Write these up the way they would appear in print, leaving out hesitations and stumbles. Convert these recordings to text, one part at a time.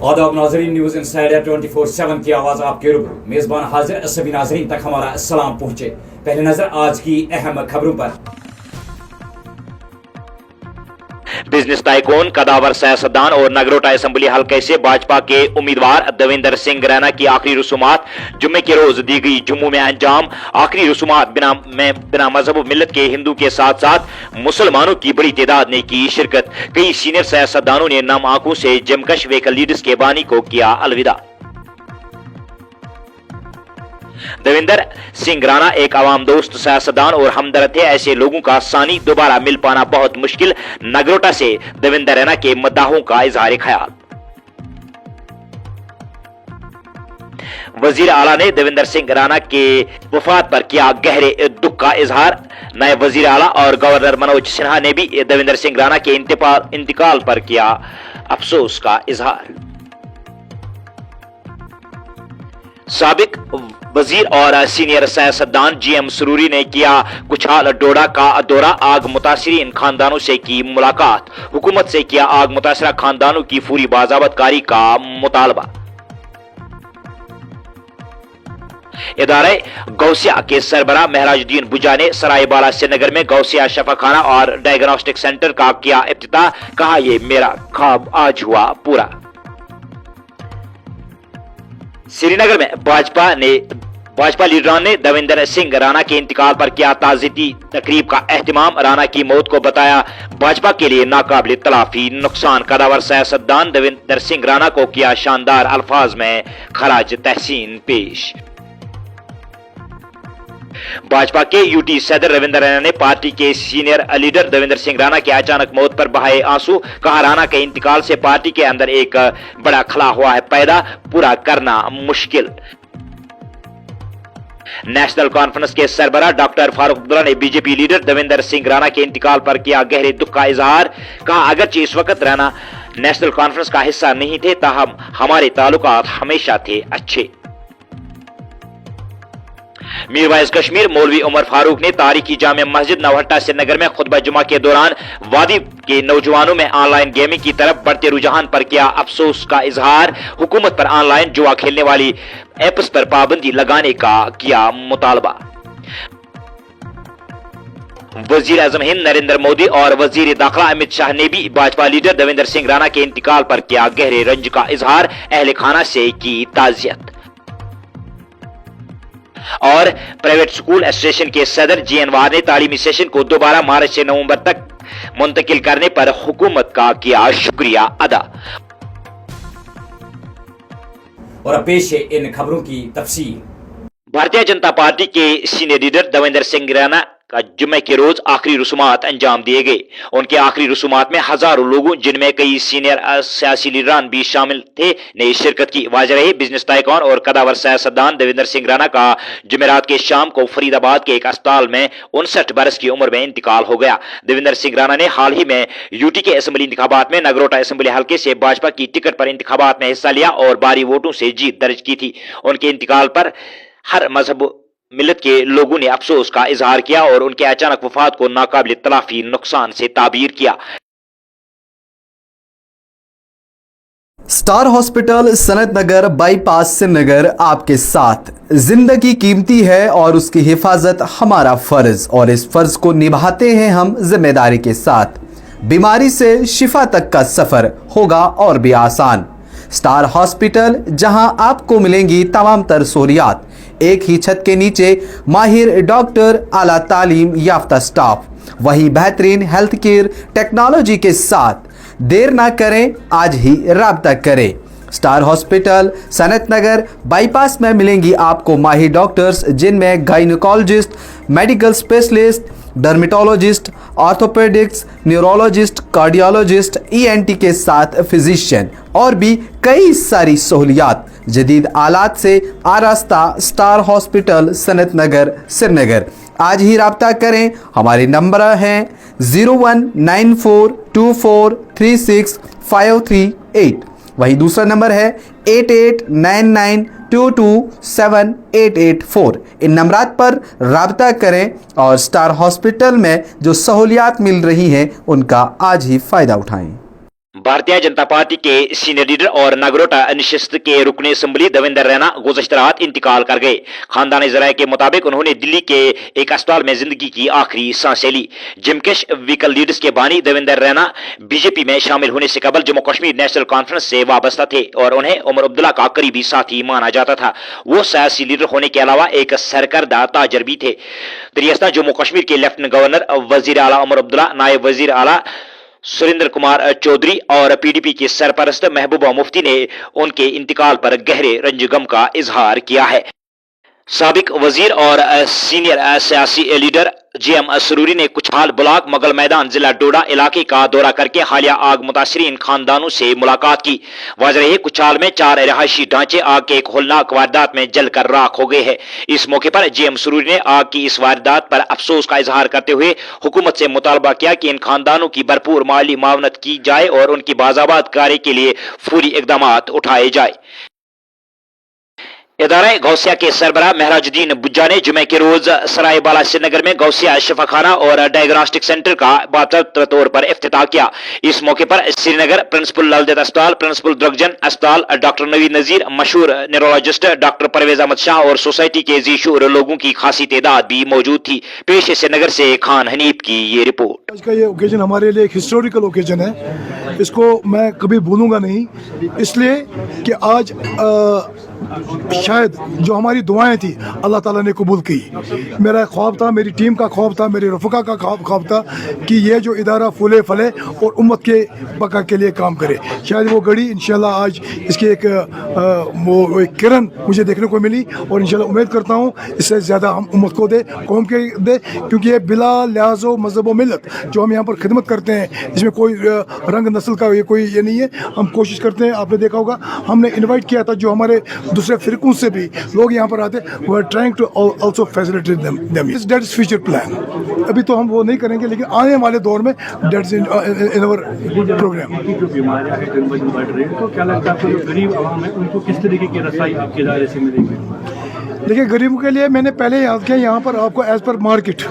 आदाब नाजरीन, news insider 24/7 की आवाज आपके रूबरू। मेजबान हाजिर, सभी नाजरीन तक हमारा सलाम पहुंचे। पहले नजर आज की अहम खबरों पर। बिजनेस टाइकून, कदावर सियासतदान और नगरोटा असेंबली हलके से भाजपा के उम्मीदवार देवेंद्र सिंह रैना की आखिरी रसूमात जुम्मे के रोज दी गई जम्मू में अंजाम। आखिरी रसूमात बिना मजहब मिल्लत के हिंदू के साथ साथ मुसलमानों की बड़ी तादाद ने की शिरकत। कई सीनियर सियासतदानों ने नम आंखों से जमकश वेकल लीडर्स के बानी को किया अलविदा। देवेंद्र सिंह राणा एक आवाम दोस्त सियासतदान और हमदर्द थे। ऐसे लोगों का सानी दोबारा मिल पाना बहुत मुश्किल। नगरोटा से देवेंद्र रैना के मद्दाहों का इजहार ख्याल। वजीर आला ने देवेंद्र सिंह राणा के वफात पर किया गहरे दुख का इजहार। नायब वजीर आला और गवर्नर मनोज सिन्हा ने भी देवेंद्र सिंह राणा के इंतकाल पर किया अफसोस का इजहार। साबिक वजीर और सीनियर सियासतदान GM सरूरी ने किया कुछाल डोडा का दौरा। आग मुतासिरीन खानदानों से की मुलाकात। हुकूमत से किया आग मुतासरा खानदानों की फौरी बाज़ाबतकारी का मुतालबा। इदारे गौसिया के सरबरा महराजुद्दीन बुजा ने सरायबाला श्रीनगर में गौसिया शफाखाना और डायग्नोस्टिक सेंटर का किया इफ्तिताह। कहा, यह मेरा ख्वाब आज हुआ पूरा। श्रीनगर में भाजपा लीडरान ने देवेंद्र सिंह राणा के इंतकाल पर किया ताज़ियती तकरीब का एहतमाम। राणा की मौत को बताया भाजपा के लिए नाकाबिल तलाफी नुकसान। कदावर सियासतदान देवेंद्र सिंह राणा को किया शानदार अल्फाज में खराज तहसीन पेश। भाजपा के UT सदर रविंद्र रैना ने पार्टी के सीनियर लीडर देवेंद्र सिंह राणा की अचानक मौत पर बहाए आंसू। कहा, राणा के इंतकाल से पार्टी के अंदर एक बड़ा खला हुआ है पैदा, पूरा करना मुश्किल। नेशनल कॉन्फ्रेंस के सरबराह डॉक्टर फारूक अब्दुल्ला ने बीजेपी लीडर देवेंद्र सिंह राणा के इंतकाल पर किया गहरे दुख का इजहार। कहा, अगरचे इस वक्त राणा नेशनल कॉन्फ्रेंस का हिस्सा नहीं थे, ताहम हमारे ताल्लुकात हमेशा थे अच्छे। मीरवाइज कश्मीर मौलवी उमर फारूक ने तारीखी जामे मस्जिद नवहट्टा श्रीनगर में खुतबा जुमा के दौरान वादी के नौजवानों में ऑनलाइन गेमिंग की तरफ बढ़ते रुझान पर किया अफसोस का इजहार। हुकूमत पर ऑनलाइन जुआ खेलने वाली ऐप्स पर पाबंदी लगाने का किया मुतालबा। वजीर आजम हिंद नरेंद्र मोदी और वजीर दाखिला अमित शाह ने भी भाजपा लीडर देवेंद्र सिंह राणा के इंतकाल पर किया गहरे रंज का इजहार। अहले खाना से की ताजियत। और प्राइवेट स्कूल एसोसिएशन के सदर जी अनवार ने तालीमी सेशन को दोबारा मार्च से नवंबर तक मुंतकिल करने पर हुकूमत का किया शुक्रिया अदा। और अब पेश है इन खबरों की तफसील। भारतीय जनता पार्टी के सीनियर लीडर देवेंद्र सिंह राणा का जुम्मे के रोज आखिरी रसूमात अंजाम दिए गए। उनके आखिरी रसूमात में हजारों लोगों, जिनमें कई सीनियर सियासी लीडरान भी शामिल थे, ने शिरकत की। वाज़ेह रहे, बिजनेस टाइकून और कदावर सियासतदान देवेंद्र सिंह राणा का जुमेरात के शाम को फरीदाबाद के एक अस्पताल में 59 बरस की उम्र में इंतकाल हो गया। देवेंद्र सिंह राणा ने हाल ही में UT के असेंबली इंतखाबात में नगरोटा असेंबली हल्के से भाजपा की टिकट पर इंतखाबात में हिस्सा लिया और भारी वोटों से जीत दर्ज की थी। उनके इंतकाल पर हर मजहब मिल्लत के लोगों ने अफसोस का इजहार किया और उनके अचानक वफात को नाकाबिल तलाफी नुकसान से ताबीर किया। स्टार हॉस्पिटल सनत नगर बाईपास श्रीनगर आपके साथ। जिंदगी कीमती है और उसकी हिफाजत हमारा फर्ज, और इस फर्ज को निभाते हैं हम जिम्मेदारी के साथ। बीमारी से शिफा तक का सफर होगा और भी आसान। स्टार हॉस्पिटल, जहां आपको मिलेंगी तमाम तर सहूलियात, एक ही छत के नीचे माहिर डॉक्टर, आला तालीम याफ्ता स्टाफ, वही बेहतरीन हेल्थ केयर टेक्नोलॉजी के साथ। देर ना करें, आज ही राब्ता करें। स्टार हॉस्पिटल सनत नगर बाईपास में मिलेंगी आपको माहिर डॉक्टर्स, जिनमें gynaecologist, medical specialist, dermatologist, orthopaedics, neurologist, cardiologist, ENT के साथ फिजिशियन और भी कई सारी सहूलियात जदीद आलात से आरास्ता। स्टार हॉस्पिटल सनत नगर श्रीनगर। आज ही राब्ता करें। हमारे नंबर हैं 019424365538। वही दूसरा नंबर है 8899227884। इन नंबरात पर राब्ता करें और स्टार हॉस्पिटल में जो सहूलियात मिल रही हैं उनका आज ही फ़ायदा उठाएं। भारतीय जनता पार्टी के सीनियर लीडर और नागरोटा नशिस्त के रुकन असम्बली देवेंद्र रैना गुज़श्ता रात इंतकाल कर गए। खानदानी ज़राए के मुताबिक उन्होंने दिल्ली के एक अस्पताल में जिंदगी की आखिरी सांसें ली। जमकेश व्हीकल लीडर्स के बानी देवेंद्र रैना बीजेपी में शामिल होने से कबल जम्मू कश्मीर नेशनल कॉन्फ्रेंस से वाबस्ता थे और उन्हें उमर अब्दुल्ला का करीबी साथी माना जाता था। वो सियासी लीडर होने के अलावा एक सरकर्दा ताजर भी थे। दरियास्ता जम्मू कश्मीर के लेफ्टिनेंट गवर्नर वजीर आला उमर अब्दुल्ला, नायब वजीर आला सुरेंद्र कुमार चौधरी और पीडीपी की सरपरस्त महबूबा मुफ्ती ने उनके इंतकाल पर गहरे रंजगम का इजहार किया है। साबिक वजीर और सीनियर सियासी लीडर JM सरूरी ने कुछाल ब्लॉक मुगल मैदान जिला डोडा इलाके का दौरा करके हालिया आग मुतासरीन खानदानों से मुलाकात की। वाज़ेह है कुछाल में 4 रिहायशी ढांचे आग के एक होलनाक वारदात में जलकर राख हो गए हैं। इस मौके पर JM सरूरी ने आग की इस वारदात पर अफसोस का इजहार करते हुए हुकूमत से मुतालबा किया कि इन खानदानों की भरपूर माली मावनत की जाए और उनकी बाज़ाबात कार्य के लिए फौरी इकदाम उठाए जाए। इदारा गौसिया के सरबराह महराजुद्दीन बुज्जा ने जुमे के रोज सराय बाला श्रीनगर में गौसिया शफाखाना और डायग्नोस्टिक सेंटर का बाकायदा तौर पर इफ्तिताह किया। इस मौके पर श्रीनगर प्रिंसिपल ललदत अस्पताल, प्रिंसिपल द्रगजन अस्पताल, डॉक्टर नवीद नजीर, मशहूर न्यूरोलॉजिस्ट डॉक्टर परवेज अहमद शाह और सोसाइटी के जीशूर लोगों की खासी तादाद भी मौजूद थी। पेश श्रीनगर से खान हनीफ की ये रिपोर्ट। आज का ये ओकेजन हमारे लिए एक हिस्टोरिकल ओकेजन है, इसको मैं कभी भूलूंगा नहीं, इसलिए कि आज शायद जो हमारी दुआएं थी अल्लाह ताला ने कबूल की। मेरा ख्वाब था, मेरी टीम का ख्वाब था, मेरे रफ़का का ख्वाब था कि ये जो इदारा फूले फले और उम्मत के बका के लिए काम करे। शायद वो घड़ी इंशाल्लाह आज इसकी एक किरण मुझे देखने को मिली और इंशाल्लाह उम्मीद करता हूँ इससे ज़्यादा हम उम्मत को दे, कौम के दे, क्योंकि ये बिला लिहाज मज़हब व मिलत जो हम यहाँ पर खिदमत करते हैं, इसमें कोई रंग नस्ल का ये नहीं है। हम कोशिश करते हैं, आपने देखा होगा हमने इन्वाइट किया था जो हमारे दूसरे फिरकों से भी लोग यहाँ पर आते, वो are trying to also facilitate them. That is future plan. अभी तो हम वो नहीं करेंगे, लेकिन आने वाले दौर में that is in our programme. जो बीमारियां हैं दिन ब दिन बढ़ रही हैं, तो क्या लगता है आपको जो गरीब आवाम है उनको किस तरीके की रसाई आपके दायरे से मिलेगी? देखिए, गरीबों के लिए मैंने पहले याद किया, यहाँ पर आपको एज पर मार्केट,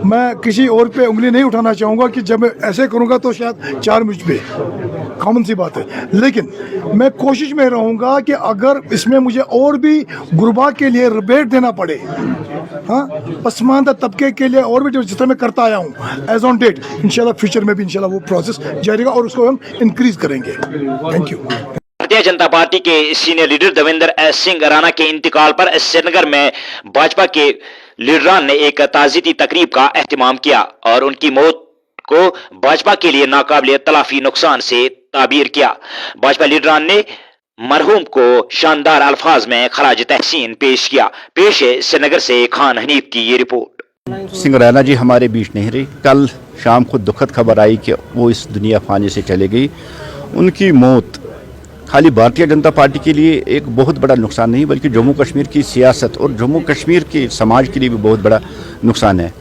मैं किसी और पे उंगली नहीं उठाना चाहूँगा कि जब मैं ऐसे करूँगा तो शायद 4 मुझ पे, कॉमन सी बात है, लेकिन मैं कोशिश में रहूँगा कि अगर इसमें मुझे और भी गुरबा के लिए रिबेट देना पड़े, हाँ, पसमानदा तबके के लिए और भी, जिस तरह मैं करता आया हूँ एज ऑन डेट, इंशाल्लाह फ्यूचर में भी इंशाल्लाह वो प्रोसेस जारी रहेगा और उसको हम इंक्रीज करेंगे। Thank you. Bharatiya Janata party के सीनियर लीडर देवेंद्र सिंह राणा के इंतकाल पर श्रीनगर में भाजपा के लीडरान ने एक ताज़ियती तकरीब का एहतमाम किया और उनकी मौत को भाजपा के लिए नाकाबिल तलाफी नुकसान से ताबीर किया। भाजपा लीडरान ने मरहूम को शानदार अल्फाज में खराज तहसीन पेश किया। पेश है श्रीनगर से खान हनीफ की ये रिपोर्ट। सिंह रैना जी हमारे बीच नहीं रही। कल शाम को दुखद खबर आई कि वो इस दुनिया फानी से चले गई। उनकी मौत खाली भारतीय जनता पार्टी के लिए एक बहुत बड़ा नुकसान नहीं, बल्कि जम्मू कश्मीर की सियासत और जम्मू कश्मीर के समाज के लिए भी बहुत बड़ा नुकसान है।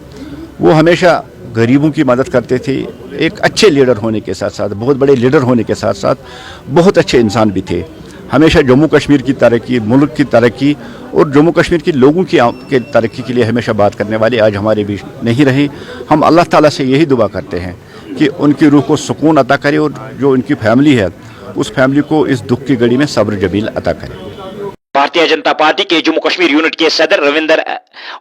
वो हमेशा गरीबों की मदद करते थे। एक अच्छे लीडर होने के साथ साथ, बहुत बड़े लीडर होने के साथ साथ बहुत अच्छे इंसान भी थे। हमेशा जम्मू कश्मीर की तरक्की, मुल्क की तरक्की और जम्मू कश्मीर के लोगों की तरक्की के लिए हमेशा बात करने वाले आज हमारे बीच नहीं रहे। हम अल्लाह ताला से यही दुआ करते हैं कि उनकी रूह को सुकून अता करे और जो उनकी फैमिली है उस फैमिली को इस दुख की घड़ी में सब्र जमील अता करे। भारतीय जनता पार्टी के जम्मू कश्मीर यूनिट के सदर रविंदर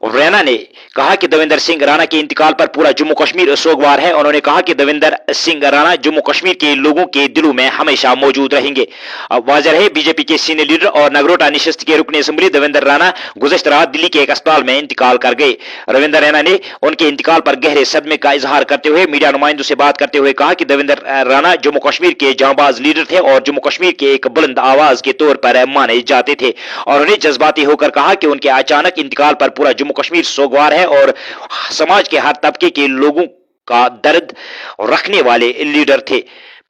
रैना ने कहा कि देवेंद्र सिंह राणा के इंतकाल पर पूरा जम्मू कश्मीर सोगवार है। उन्होंने कहा कि देवेंद्र सिंह राणा जम्मू कश्मीर के लोगों के दिलों में हमेशा मौजूद रहेंगे। अब वाज़ेह है बीजेपी के सीनियर लीडर और नगरोटा नशिस्त के रुकन असम्बली देवेंद्र राणा गुज़श्ता रात दिल्ली के एक अस्पताल में इंतकाल कर गए। रविंदर रैना ने उनके इंतकाल पर गहरे सदमे का इजहार करते हुए मीडिया नुमाइंदों से बात करते हुए कहा कि देवेंद्र राणा जम्मू कश्मीर के जांबाज लीडर थे और जम्मू कश्मीर के एक बुलंद आवाज के तौर पर माने जाते थे। और उन्हें जज्बाती होकर कहा कि उनके अचानक इंतकाल पर पूरा जम्मू कश्मीर सोगवार है और समाज के हर तबके के लोगों का दर्द रखने वाले लीडर थे।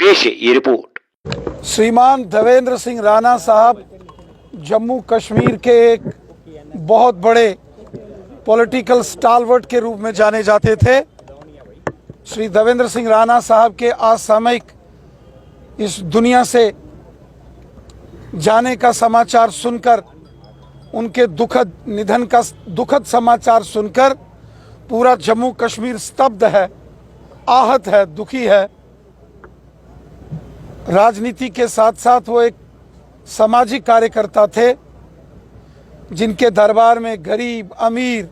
पेश है ये रिपोर्ट। श्रीमान देवेंद्र सिंह राणा साहब जम्मू कश्मीर के एक बहुत बड़े पॉलिटिकल स्टालवर्ट के रूप में जाने जाते थे। श्री देवेंद्र सिंह राणा साहब के असामयिक इस दुनिया से जाने का समाचार सुनकर, उनके दुखद निधन का दुखद समाचार सुनकर पूरा जम्मू कश्मीर स्तब्ध है, आहत है, दुखी है। राजनीति के साथ साथ वो एक सामाजिक कार्यकर्ता थे, जिनके दरबार में गरीब अमीर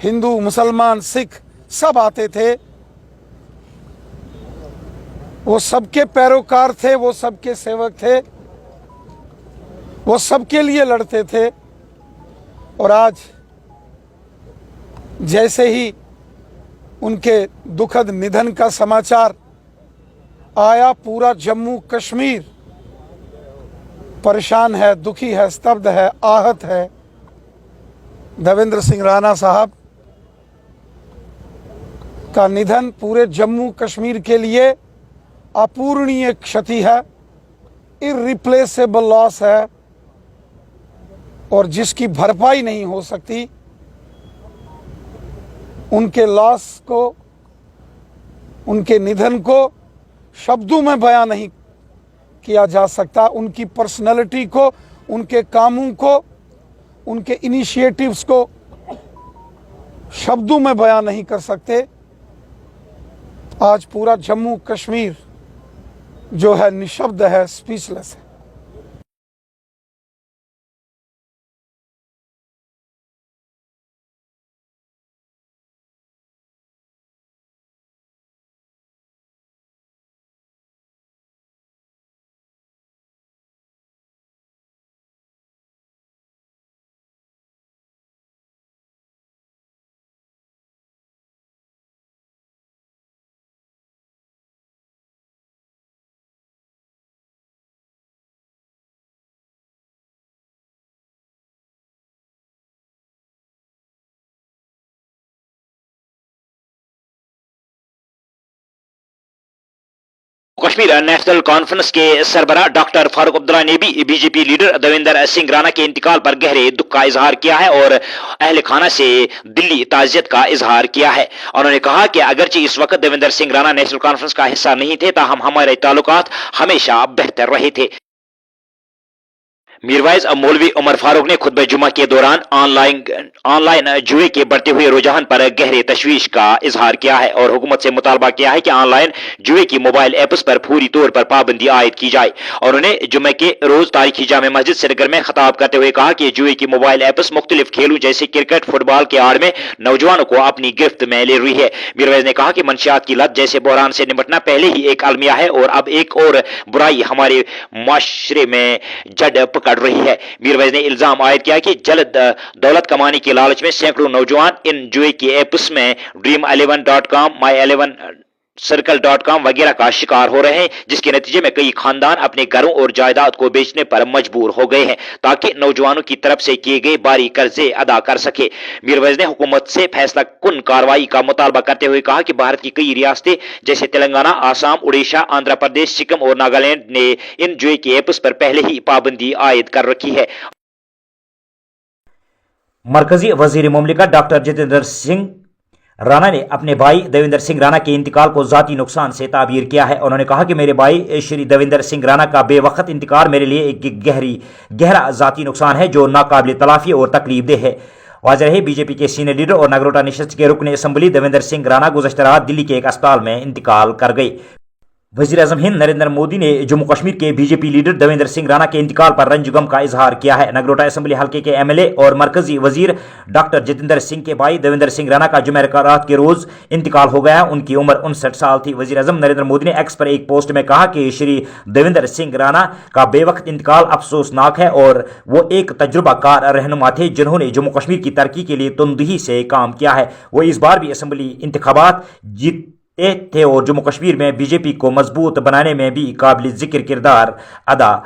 हिंदू मुसलमान सिख सब आते थे। वो सबके पैरोकार थे, वो सबके सेवक थे, वो सबके लिए लड़ते थे। और आज जैसे ही उनके दुखद निधन का समाचार आया, पूरा जम्मू कश्मीर परेशान है, दुखी है, स्तब्ध है, आहत है। देवेंद्र सिंह राणा साहब का निधन पूरे जम्मू कश्मीर के लिए अपूरणीय क्षति है, इररिप्लेसेबल लॉस है, और जिसकी भरपाई नहीं हो सकती। उनके लॉस को, उनके निधन को शब्दों में बयां नहीं किया जा सकता। उनकी पर्सनैलिटी को, उनके कामों को, उनके इनिशिएटिव्स को शब्दों में बयां नहीं कर सकते। आज पूरा जम्मू कश्मीर जो है निशब्द है, स्पीचलेस है। कश्मीर नेशनल कॉन्फ्रेंस के सरबराह डॉक्टर फारूक अब्दुल्ला ने भी बीजेपी लीडर देवेंद्र सिंह राणा के इंतकाल पर गहरे दुख का इजहार किया है और अहल खाना से दिली ताजियत का इजहार किया है। उन्होंने कहा कि अगरचे इस वक्त देवेंद्र सिंह राणा नेशनल कॉन्फ्रेंस का हिस्सा नहीं थे, ताहम हमारे ताल्लुकात हमेशा बेहतर रहे थे। मीरवाइज मौलवी उमर फारूक ने खुतबे जुमा के दौरान ऑनलाइन जुए के बढ़ते हुए रुझान पर गहरे तशवीश का इजहार किया है और हुकूमत से मुतालबा किया है कि ऑनलाइन जुए की मोबाइल ऐप्स पर पूरी तौर पर पाबंदी आयद की जाए। और उन्होंने जुमे के रोज तारीखी जामे मस्जिद श्रीनगर में खिताब करते हुए कहा कि जुए की मोबाइल ऐप्स मुख्तलिफ खेलों जैसे क्रिकेट, फुटबॉल के आड़ में नौजवानों को अपनी गिरफ्त में ले रही है। मीरवाइज ने कहा कि मंशियात की लत जैसे बहरान से निपटना पहले ही एक अलमिया है और अब एक और बुराई हमारे माशरे में जड़ पकड़ रही है। मीरवाइज ने इल्जाम आयद किया कि जल्द दौलत कमाने के लालच में सैकड़ों नौजवान इन जुए की ऐप्स में dream11.com, my11circle.com वगैरह का शिकार हो रहे हैं, जिसके नतीजे में कई खानदान अपने घरों और जायदाद को बेचने पर मजबूर हो गए हैं ताकि नौजवानों की तरफ से किए गए भारी कर्जे अदा कर सके। मीरवाइज ने हुकूमत से फैसला कुन कार्रवाई का मुतालबा करते हुए कहा कि भारत की कई रियासतें जैसे तेलंगाना, आसाम, उड़ीसा, आंध्र प्रदेश, सिक्किम और नागालैंड ने इन जुए की ऐप्स पर पहले ही पाबंदी आयद कर रखी है। मरकजी वजीर मुमलिकत डॉक्टर जितेंद्र सिंह राणा ने अपने भाई देवेंद्र सिंह राणा के इंतकाल को जाती नुकसान से ताबीर किया है। उन्होंने कहा कि मेरे भाई श्री देवेंद्र सिंह राणा का बेवक्त इंतकाल मेरे लिए एक गहरा जाती नुकसान है जो नाकाबिल तलाफी और तकलीफदेह है। वाज़ेह है, बीजेपी के सीनियर लीडर और नगरोटा नशस्त के रुकन असम्बली देवेंद्र सिंह राणा गुज़श्ता रात दिल्ली के एक अस्पताल में इंतकाल कर गए। वज़ीर आज़म हिंद नरेंद्र मोदी ने जम्मू कश्मीर के बीजेपी लीडर देवेंद्र सिंह राणा के इंतकाल पर रंज गम का इजहार किया है। नगरोटा असम्बली हल्के के एमएलए और मरकजी वजीर डॉक्टर जितेंद्र सिंह के भाई देवेंद्र सिंह राणा का जुमे रात के रोज इंतकाल हो गया। उनकी उम्र 59 साल थी। वज़ीर आज़म नरेंद्र मोदी ने एक्स पर एक पोस्ट में कहा कि श्री देवेंद्र सिंह राणा का बेवक्त इंतकाल अफसोसनाक है और वो एक तजुर्बाकार रहनुमा थे जिन्होंने जम्मू कश्मीर की तरक्की के लिए तुंदही से काम किया है। वो इस बार भी असम्बली इंतखाबात जीत थे और जम्मू कश्मीर में बीजेपी को मजबूत बनाने में भी काबिल जिक्र किरदार अदा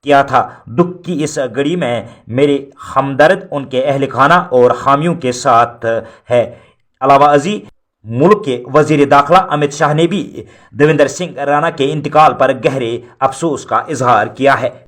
किया था। दुख की इस घड़ी में मेरे हमदर्द उनके अहल खाना और हामियों के साथ है। अलावा अजी मुल्क के वजीर दाखिला अमित शाह ने भी देवेंद्र सिंह राणा के इंतकाल पर गहरे अफसोस का इजहार किया है।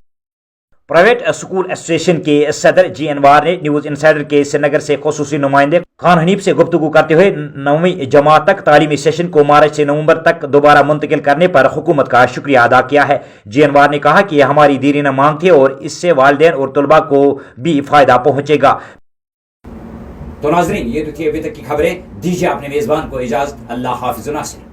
प्राइवेट स्कूल एसोसिएशन के सदर जी अनवार ने न्यूज इनसाइडर के श्रीनगर से खुसूसी नुमाइंदे खान हनीफ से गुफ्तगू करते हुए 9वीं जमात तक तालीमी सेशन को मार्च से नवंबर तक दोबारा मुंतकिल करने पर हुकूमत का शुक्रिया अदा किया है। जी अनवार ने कहा कि यह हमारी दीरीना मांग थी और इससे वालिदैन और तलबा को भी फायदा पहुंचेगा। तो नाजरीन, ये तो थी अभी तक की खबरें। दीजिए अपने मेजबान को इजाजत। अल्लाह हाफिज़ नासिर।